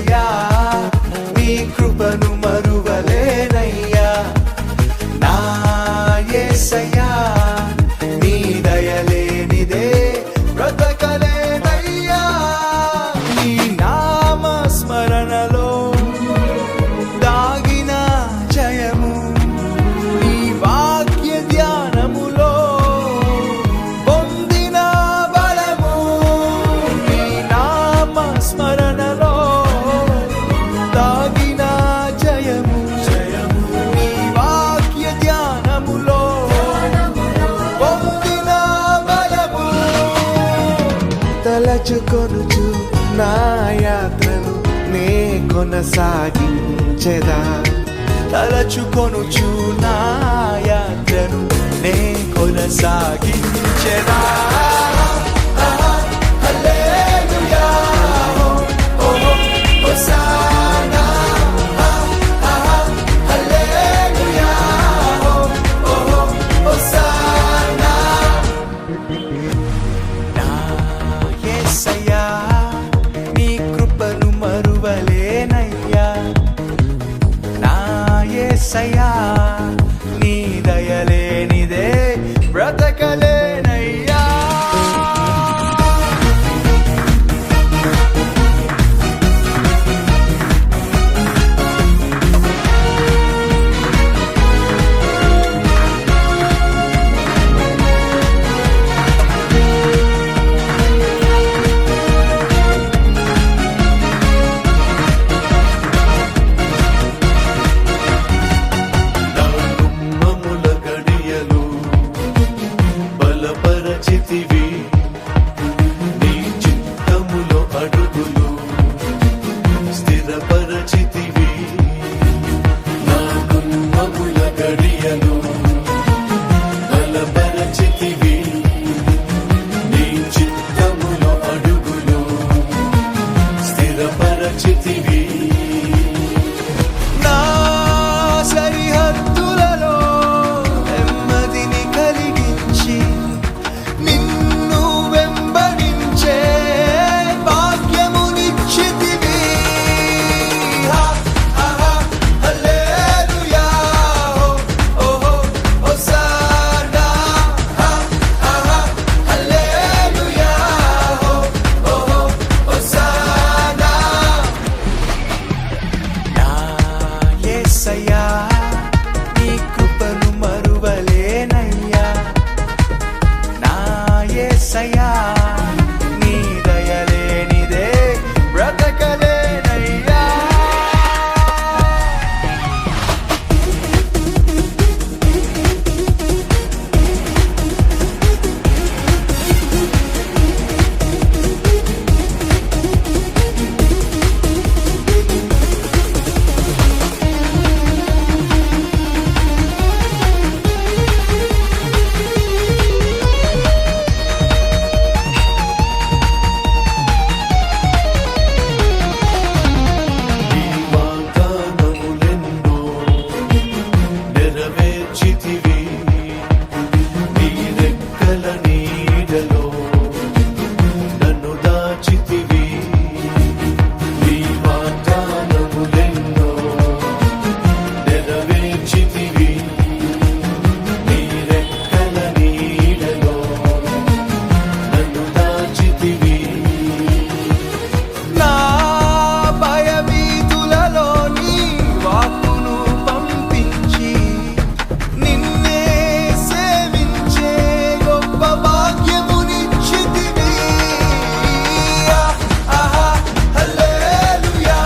యేసయ్యా నీ కృపను మరువలేనయ్యా నా యేసయ్యా నీ దయలేనిదే బ్రతకలేనయ్యా నీ నామ స్మరణలో దాగిన జయము నీ వాక్య ధ్యానములో పొందిన బలము నీ నామ స్మరణలో దాగిన జయము నీ వాక్య ధ్యానములో పొందిన బలము తలచుకొనుచు నా యాత్రను నే కొనసాగించెదా తలచుకొనుచు నా యాత్రను నే కొనసాగించెదా హల్లెలూయా హోసానా హల్లెలూయా హోసానా నా యేసయ్యా నీ కృపను మరువలేనయ్యా నా యేసయ్యా నీ దయలేనిదే బ్రతకలేనయ్యా మమ్ముల గడియలు బలపరచితివి నీ చిత్తములో అడుగులు స్థిరపరచితివి నా మమ్ముల గడియలు బలపరచితివి నీ చిత్తములో అడుగులు స్థిరపరచితివి నా సరిహద్దులలో నెమ్మదిని కలిగించి నిన్ను వెంబడించే భాగ్యమునిచ్చితివి హల్లెలూయా హోసానా హల్లెలూయా హోసానా నా యేసయ్యా నీ కృపను మరువలేనయ్యా నా యేసయ్యా నీ దయలేనిదే బ్రతకలేనయ్యా నీ వాగ్దానములెన్నో నెరవేర్చితివి నీ రెక్కల నీడలో నన్ను దాచితివి నీ వాగ్దానములెన్నో నెరవేర్చితివి నీ రెక్కల నీడలో నన్ను దాచితివి నా భయభీతులలో నీ వాక్కును పంపించి నిన్నే సేవించే గొప్ప భాగ్యమునిచ్చితివి హల్లెలూయా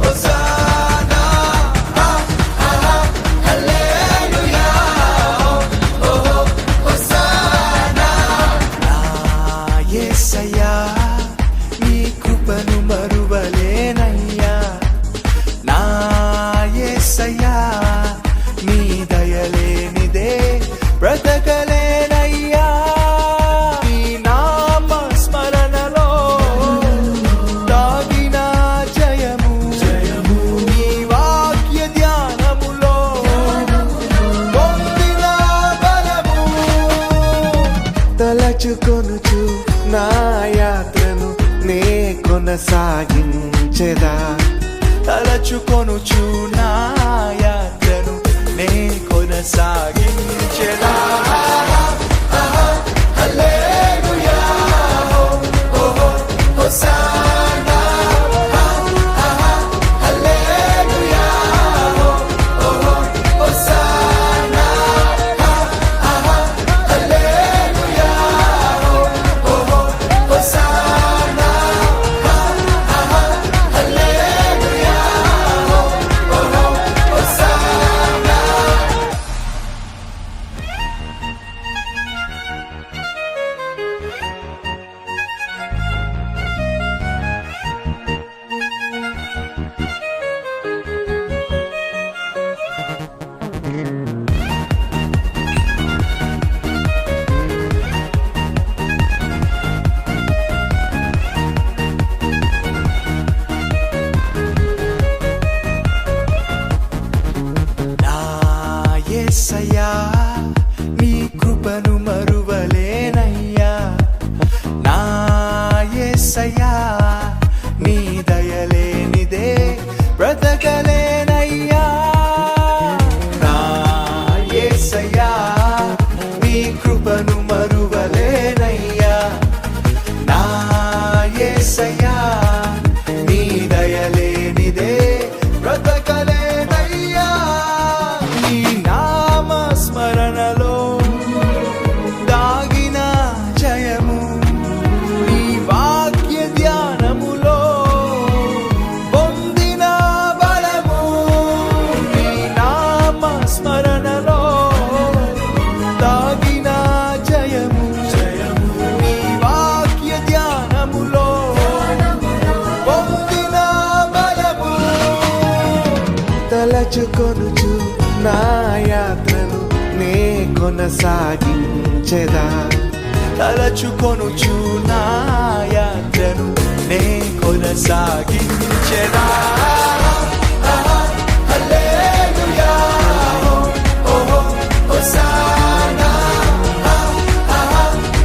హోసానా హల్లెలూయా హోసానా నా యేసయ్యా నీ కృపను మరువలేనయ్యా నా యేసయ్యా నీ దయలేనిదే బ్రతకలేనయ్యా నీ నామ స్మరణలో దాగిన జయము నీ వాక్య ధ్యానములో పొందిన బలము తలచుకొనుచు నా యాత్రను నే కొనసా కొనసాగించెదా తలచుకొనుచు నా యాత్రను నే కొనసాగించెదా హల్లెలూయా ఓ హోసానా హల్లెలూయా ఓ హోసానా హల్లెలూయా ఓ హోసానా హల్లెలూయా ఓ హోసానా. నా యేసయ్యా నీ కృపను మరువలేనయ్యా నా యేసయ్యా నీ దయలేనిదే బ్రతకలేనయ్యా నా యేసయ్యా నీ కృపను మరువలేనయ్యా నా యేసయ్యా నీ దయలేనిదే బ్రతకలేనయ్యా నీ నామ స్మరణలో దాగిన జయము నీ వాక్య ధ్యానములో పొందిన బలము నీ నామ స్మరణలో దాగిన జయము నీ వాక్య ధ్యానములో పొందిన బలము తలచుకొనుచు నా యాత్రను నే కొనసాగించెదా తలచుకొనుచు నా యాత్రను నే కొనసాగించెదా హల్లెలూయా ఓ హోసానా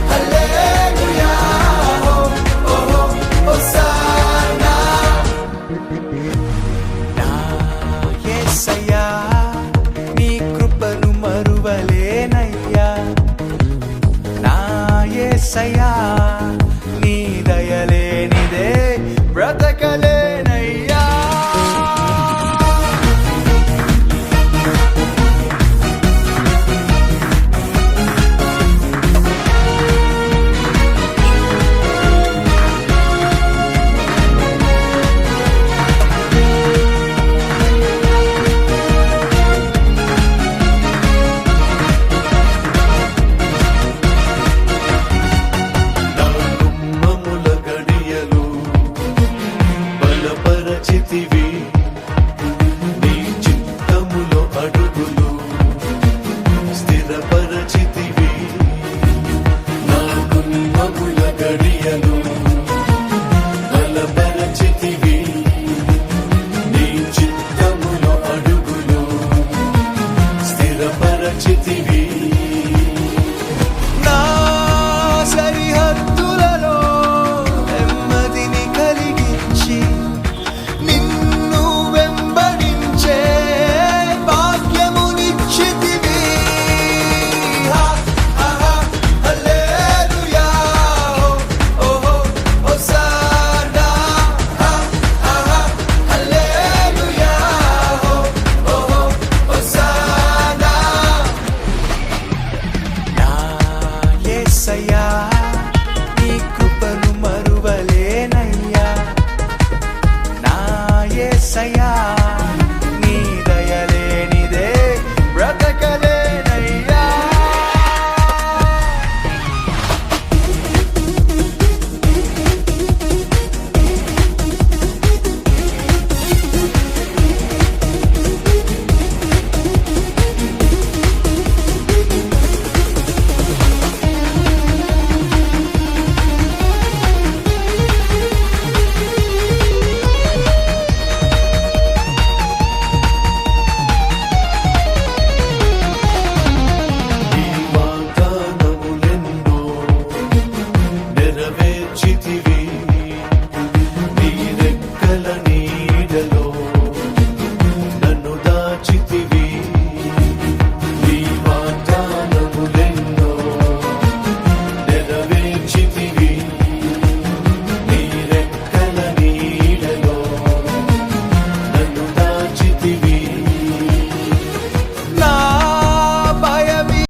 హల్లెలూయా ఓ హోసానా. నా యేసయ్యా నీ కృపను మరువలేనయ్యా నా యేసయ్యా నీ దయలేనిదే బ్రత